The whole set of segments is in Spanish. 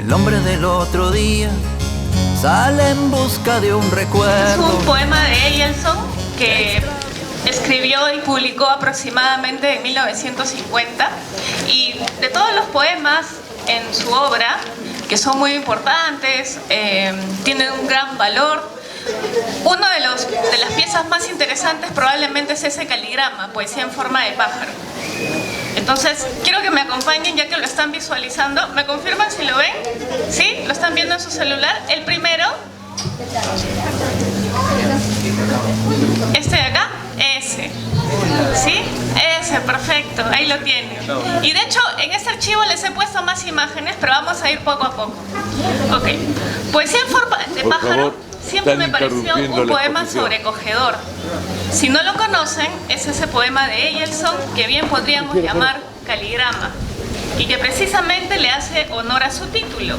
El hombre del otro día sale en busca de un recuerdo. Es un poema de Eyelson que escribió y publicó aproximadamente en 1950, y de todos los poemas en su obra, que son muy importantes, tienen un gran valor, uno de las piezas más interesantes probablemente es ese caligrama, poesía en forma de pájaro. Entonces, quiero que me acompañen, ya que lo están visualizando. ¿Me confirman si lo ven? ¿Sí? ¿Lo están viendo en su celular? El primero, este de acá, ese. ¿Sí? Ese, perfecto, ahí lo tienen. Y de hecho, en este archivo les he puesto más imágenes, pero vamos a ir poco a poco. Ok. Poesía en forma de pájaro siempre me pareció un poema sobrecogedor. Si no lo conocen, es ese poema de Eyelson que bien podríamos llamar caligrama, y que precisamente le hace honor a su título.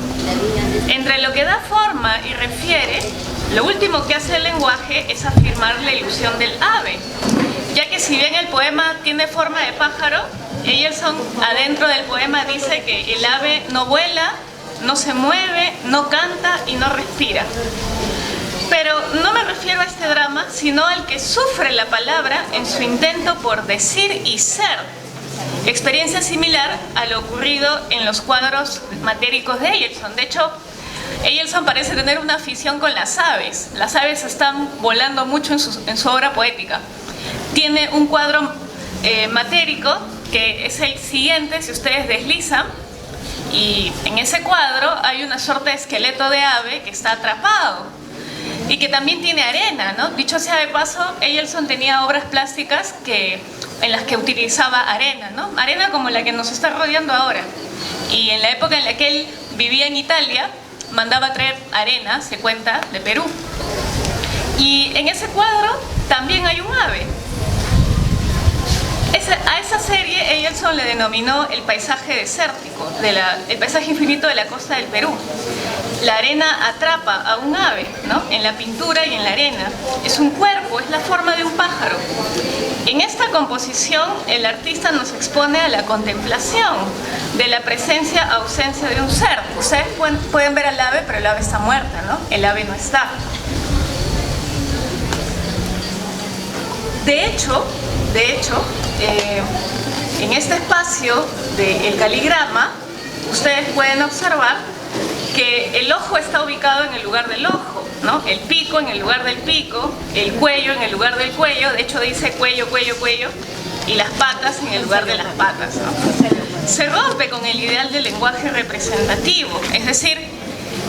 Entre lo que da forma y refiere, lo último que hace el lenguaje es afirmar la ilusión del ave, ya que si bien el poema tiene forma de pájaro, Eyelson adentro del poema dice que el ave no vuela, no se mueve, no canta y no respira. Pero no me refiero a este drama, sino al que sufre la palabra en su intento por decir y ser. Experiencia similar a lo ocurrido en los cuadros matéricos de Eyelson. De hecho, Eyelson parece tener una afición con las aves. Las aves están volando mucho en su obra poética. Tiene un cuadro matérico que es el siguiente, si ustedes deslizan, y en ese cuadro hay una suerte de esqueleto de ave que está atrapado y que también tiene arena, ¿no? Dicho sea de paso, Eyelson tenía obras plásticas en las que utilizaba arena, ¿no? Arena como la que nos está rodeando ahora. Y en la época en la que él vivía en Italia, mandaba a traer arena, se cuenta, de Perú. Y en ese cuadro también hay un ave. A esa serie Eyelson le denominó el paisaje desértico, el paisaje infinito de la costa del Perú. La arena atrapa a un ave, ¿no? En la pintura y en la arena. Es un cuerpo, es la forma de un pájaro. En esta composición, el artista nos expone a la contemplación de la presencia-ausencia de un ser. Ustedes pueden ver al ave, pero el ave está muerta, ¿no? El ave no está. De hecho, en este espacio del caligrama, ustedes pueden observar que el ojo está ubicado en el lugar del ojo, ¿no? El pico en el lugar del pico, el cuello en el lugar del cuello, de hecho dice cuello, cuello, cuello, y las patas en el lugar de las patas, ¿no? Se rompe con el ideal del lenguaje representativo, es decir,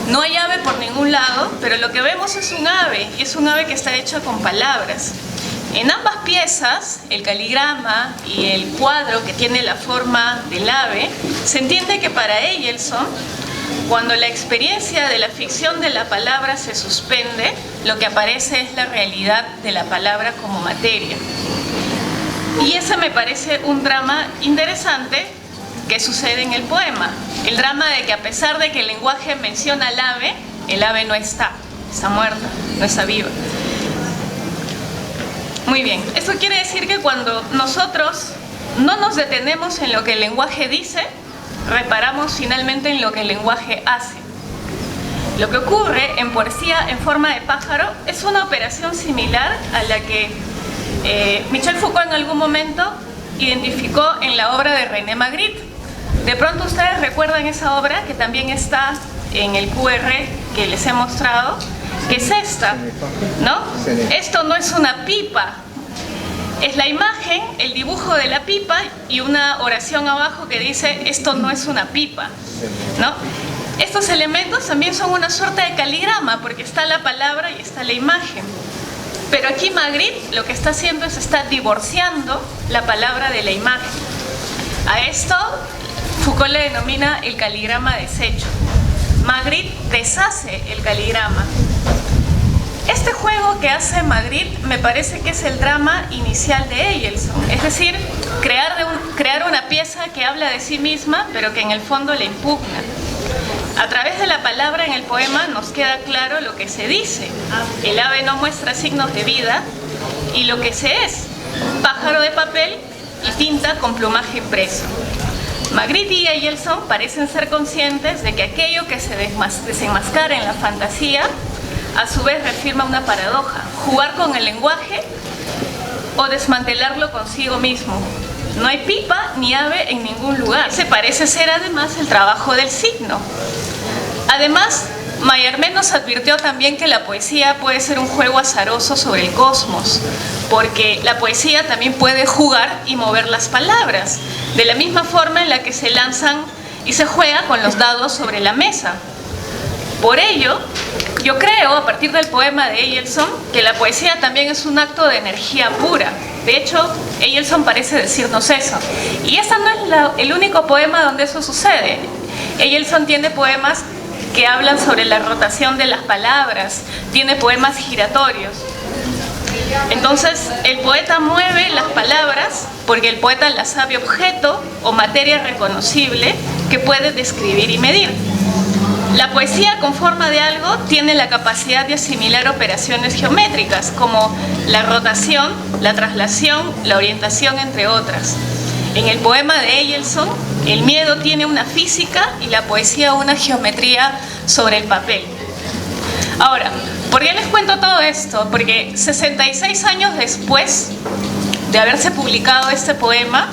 no hay ave por ningún lado, pero lo que vemos es un ave, y es un ave que está hecha con palabras. En ambas piezas, el caligrama y el cuadro que tiene la forma del ave, se entiende que para Eyelson, cuando la experiencia de la ficción de la palabra se suspende, lo que aparece es la realidad de la palabra como materia. Y ese me parece un drama interesante que sucede en el poema. El drama de que a pesar de que el lenguaje menciona al ave, el ave no está muerta, no está viva. Muy bien, esto quiere decir que cuando nosotros no nos detenemos en lo que el lenguaje dice, reparamos finalmente en lo que el lenguaje hace. Lo que ocurre en poesía en forma de pájaro es una operación similar a la que Michel Foucault en algún momento identificó en la obra de René Magritte. De pronto ustedes recuerdan esa obra que también está en el QR que les he mostrado, que es esta, ¿no? Esto no es una pipa. Es la imagen, el dibujo de la pipa y una oración abajo que dice esto no es una pipa, ¿no? Estos elementos también son una suerte de caligrama porque está la palabra y está la imagen. Pero aquí Magritte lo que está haciendo es está divorciando la palabra de la imagen. A esto Foucault le denomina el caligrama deshecho. Magritte deshace el caligrama. Este juego que hace Magritte me parece que es el drama inicial de Eyelson, es decir, crear una pieza que habla de sí misma, pero que en el fondo le impugna. A través de la palabra en el poema nos queda claro lo que se dice. El ave no muestra signos de vida y lo que se es, pájaro de papel y tinta con plumaje impreso. Magritte y Eyelson parecen ser conscientes de que aquello que se desenmascara en la fantasía, a su vez reafirma una paradoja: jugar con el lenguaje o desmantelarlo consigo mismo. No hay pipa ni ave en ningún lugar. Ese parece ser además el trabajo del signo. Además, Mallarmé nos advirtió también que la poesía puede ser un juego azaroso sobre el cosmos, porque la poesía también puede jugar y mover las palabras, de la misma forma en la que se lanzan y se juega con los dados sobre la mesa. Por ello, yo creo, a partir del poema de Eyelson, que la poesía también es un acto de energía pura. De hecho, Eyelson parece decirnos eso. Y este no es el único poema donde eso sucede. Eyelson tiene poemas que hablan sobre la rotación de las palabras, tiene poemas giratorios. Entonces, el poeta mueve las palabras porque el poeta las sabe objeto o materia reconocible que puede describir y medir. La poesía con forma de algo tiene la capacidad de asimilar operaciones geométricas como la rotación, la traslación, la orientación, entre otras. En el poema de Eyelson, el miedo tiene una física y la poesía una geometría sobre el papel. Ahora, ¿por qué les cuento todo esto? Porque 66 años después de haberse publicado este poema,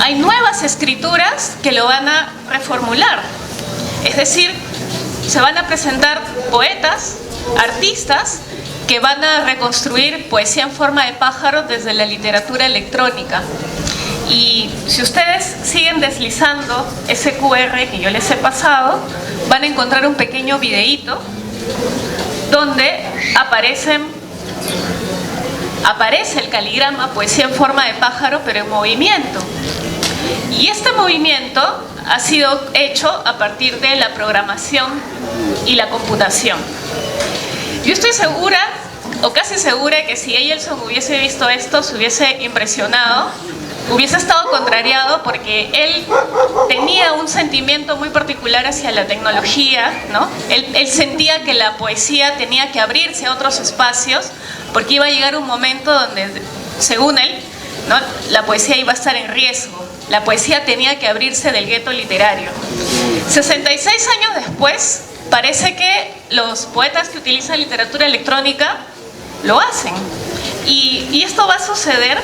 hay nuevas escrituras que lo van a reformular. Es decir, se van a presentar poetas, artistas, que van a reconstruir poesía en forma de pájaro desde la literatura electrónica. Y si ustedes siguen deslizando ese QR que yo les he pasado, van a encontrar un pequeño videíto donde aparece el caligrama, poesía en forma de pájaro, pero en movimiento. Y este movimiento ha sido hecho a partir de la programación y la computación. Yo estoy segura, o casi segura, que si Eyelson hubiese visto esto, se hubiese impresionado, hubiese estado contrariado, porque él tenía un sentimiento muy particular hacia la tecnología, ¿no? Él sentía que la poesía tenía que abrirse a otros espacios, porque iba a llegar un momento donde, según él, ¿no?, la poesía iba a estar en riesgo. La poesía tenía que abrirse del gueto literario. 66 años después, parece que los poetas que utilizan literatura electrónica lo hacen. Y esto va a suceder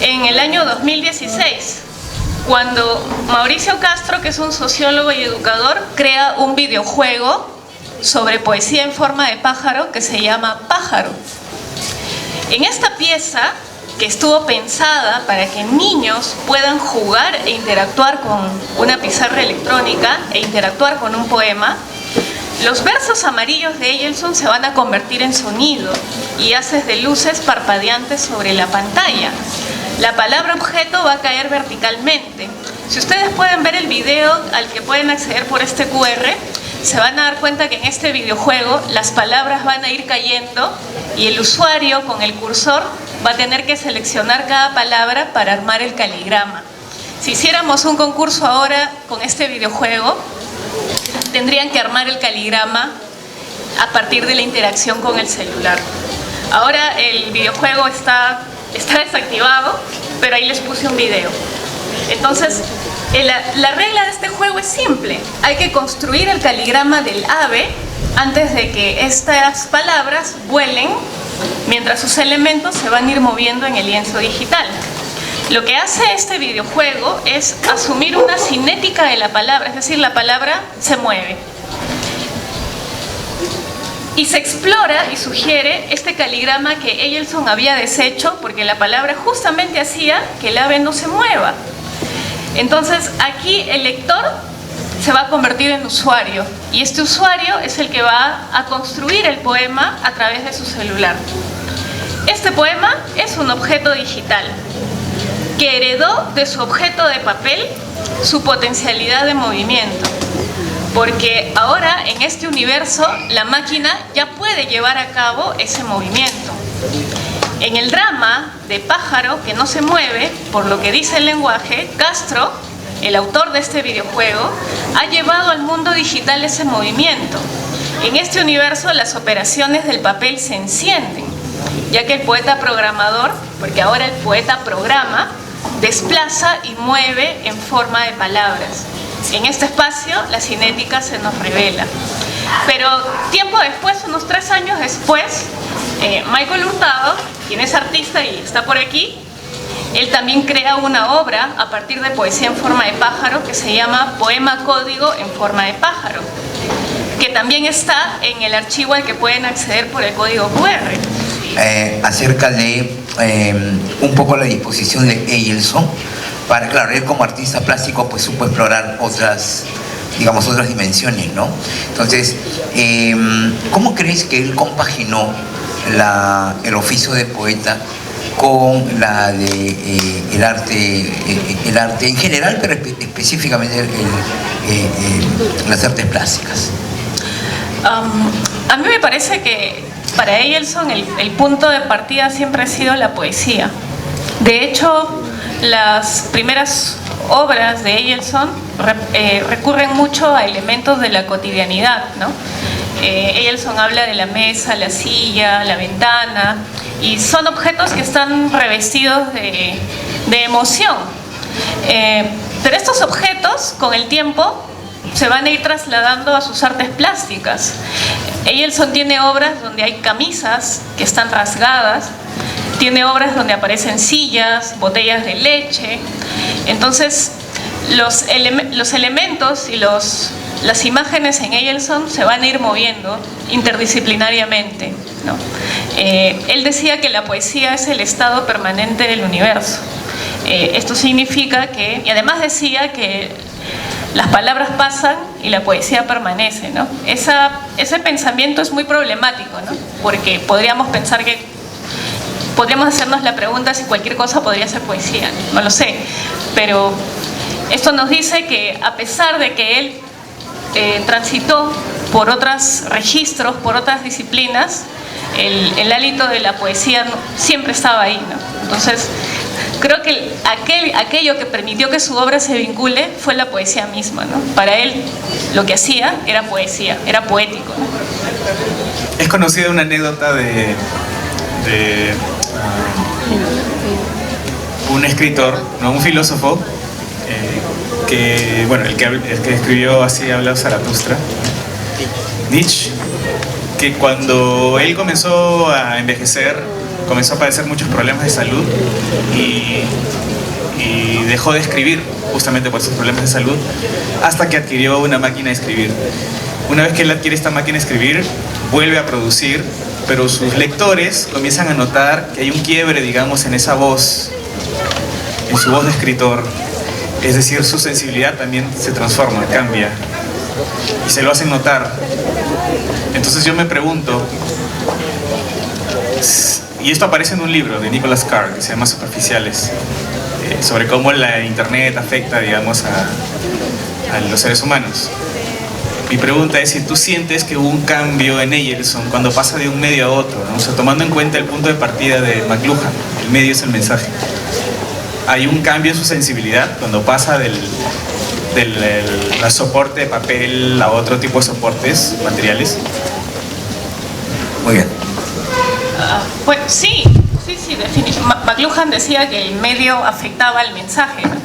en el año 2016, cuando Mauricio Castro, que es un sociólogo y educador, crea un videojuego sobre poesía en forma de pájaro que se llama Pájaro. En esta pieza, que estuvo pensada para que niños puedan jugar e interactuar con una pizarra electrónica e interactuar con un poema, los versos amarillos de Eyelson se van a convertir en sonido y haces de luces parpadeantes sobre la pantalla. La palabra objeto va a caer verticalmente. Si ustedes pueden ver el video al que pueden acceder por este QR, se van a dar cuenta que en este videojuego las palabras van a ir cayendo y el usuario con el cursor va a tener que seleccionar cada palabra para armar el caligrama. Si hiciéramos un concurso ahora con este videojuego, tendrían que armar el caligrama a partir de la interacción con el celular. Ahora el videojuego está desactivado, pero ahí les puse un video. Entonces, la regla de este juego es simple. Hay que construir el caligrama del ave antes de que estas palabras vuelen, mientras sus elementos se van a ir moviendo en el lienzo digital. Lo que hace este videojuego es asumir una cinética de la palabra, es decir, la palabra se mueve. Y se explora y sugiere este caligrama que Eyelson había deshecho, porque la palabra justamente hacía que el ave no se mueva. Entonces, aquí el lector se va a convertir en usuario, y este usuario es el que va a construir el poema a través de su celular. Este poema es un objeto digital que heredó de su objeto de papel su potencialidad de movimiento, porque ahora en este universo la máquina ya puede llevar a cabo ese movimiento. En el drama de Pájaro, que no se mueve, por lo que dice el lenguaje, Castro, el autor de este videojuego, ha llevado al mundo digital ese movimiento. En este universo las operaciones del papel se encienden, ya que el poeta programador, porque ahora el poeta programa, desplaza y mueve en forma de palabras. En este espacio la cinética se nos revela. Pero tiempo después, unos 3 años después, Michael Hurtado, quien es artista y está por aquí, él también crea una obra a partir de poesía en forma de pájaro que se llama Poema Código en forma de pájaro, que también está en el archivo al que pueden acceder por el código QR. Acerca de un poco la disposición de Eyelson, para, claro, él como artista plástico pues supo explorar otras, digamos, otras dimensiones, ¿no? Entonces, ¿cómo crees que él compaginó el oficio de poeta con la de el arte en general, pero específicamente las artes plásticas? A mí me parece que para Eyelson el punto de partida siempre ha sido la poesía. De hecho, las primeras obras de Eyelson recurren mucho a elementos de la cotidianidad, ¿no? Eyelson habla de la mesa, la silla, la ventana, y son objetos que están revestidos de emoción. Pero estos objetos, con el tiempo, se van a ir trasladando a sus artes plásticas. Eyelson tiene obras donde hay camisas que están rasgadas, tiene obras donde aparecen sillas, botellas de leche. Entonces, los elementos y las imágenes en Eyelson se van a ir moviendo interdisciplinariamente, ¿no? Él decía que la poesía es el estado permanente del universo. Esto significa que, y además decía que las palabras pasan y la poesía permanece, ¿no? Ese pensamiento es muy problemático, ¿no? Porque podríamos pensar que podríamos hacernos la pregunta si cualquier cosa podría ser poesía, no lo sé, pero esto nos dice que a pesar de que él transitó por otros registros, por otras disciplinas, el hálito de la poesía siempre estaba ahí, ¿no? Entonces, creo que aquello que permitió que su obra se vincule fue la poesía misma, ¿no? Para él, lo que hacía era poesía, era poético, ¿no? Es conocida una anécdota de un escritor, no, un filósofo, que, bueno, el que escribió Así habla Zaratustra, Nietzsche, que cuando él comenzó a envejecer, comenzó a padecer muchos problemas de salud y dejó de escribir justamente por esos problemas de salud, hasta que adquirió una máquina de escribir. Una vez que él adquiere esta máquina de escribir, vuelve a producir, pero sus lectores comienzan a notar que hay un quiebre, digamos, en esa voz, en su voz de escritor. Es decir, su sensibilidad también se transforma, cambia, y se lo hacen notar. Entonces yo me pregunto, y esto aparece en un libro de Nicholas Carr que se llama Superficiales, sobre cómo la internet afecta, digamos, a los seres humanos. Mi pregunta es si tú sientes que hubo un cambio en Eyelson cuando pasa de un medio a otro, ¿no? O sea, tomando en cuenta el punto de partida de McLuhan, el medio es el mensaje. ¿Hay un cambio en su sensibilidad cuando pasa del soporte de papel a otro tipo de soportes materiales? Muy bien. Pues sí, definitivamente. McLuhan decía que el medio afectaba al mensaje, ¿no?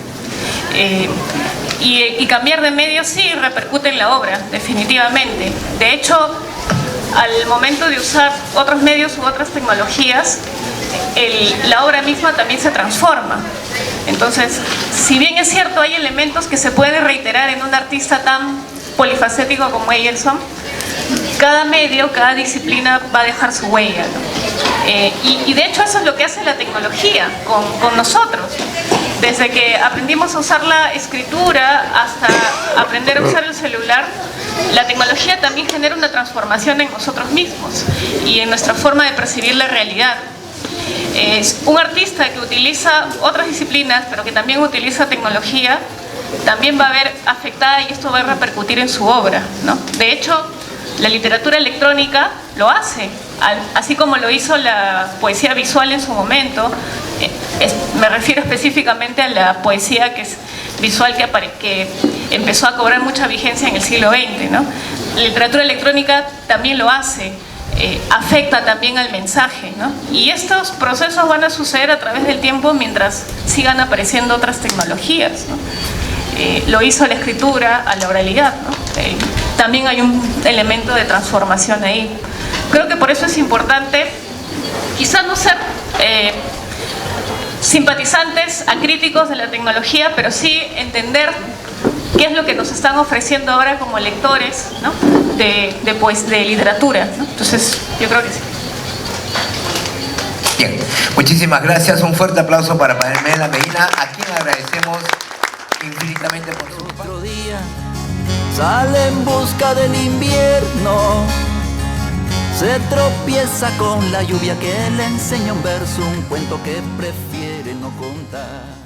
Y cambiar de medio sí repercute en la obra, definitivamente. De hecho, al momento de usar otros medios u otras tecnologías, la obra misma también se transforma. Entonces, si bien es cierto, hay elementos que se pueden reiterar en un artista tan polifacético como Eyelson, cada medio, cada disciplina va a dejar su huella, ¿no? Y de hecho eso es lo que hace la tecnología con nosotros. Desde que aprendimos a usar la escritura hasta aprender a usar el celular, la tecnología también genera una transformación en nosotros mismos y en nuestra forma de percibir la realidad. Un artista que utiliza otras disciplinas, pero que también utiliza tecnología, también va a ver afectada y esto va a repercutir en su obra, ¿no? De hecho, la literatura electrónica lo hace, así como lo hizo la poesía visual en su momento. Me refiero específicamente a la poesía que es visual, que empezó a cobrar mucha vigencia en el siglo XX, ¿no? La literatura electrónica también lo hace. afecta también al mensaje, ¿no? Y estos procesos van a suceder a través del tiempo mientras sigan apareciendo otras tecnologías, ¿no? Lo hizo la escritura a la oralidad, ¿no? También hay un elemento de transformación ahí. Creo que por eso es importante quizás no ser simpatizantes acríticos de la tecnología, pero sí entender qué es lo que nos están ofreciendo ahora como lectores, ¿no? de literatura, ¿no? Entonces, yo creo que sí. Bien, muchísimas gracias. Un fuerte aplauso para Pamela Medina, a quien agradecemos infinitamente por su Otro día sale en busca del invierno, se tropieza con la lluvia que le enseña un verso, un cuento que prefiere no contar.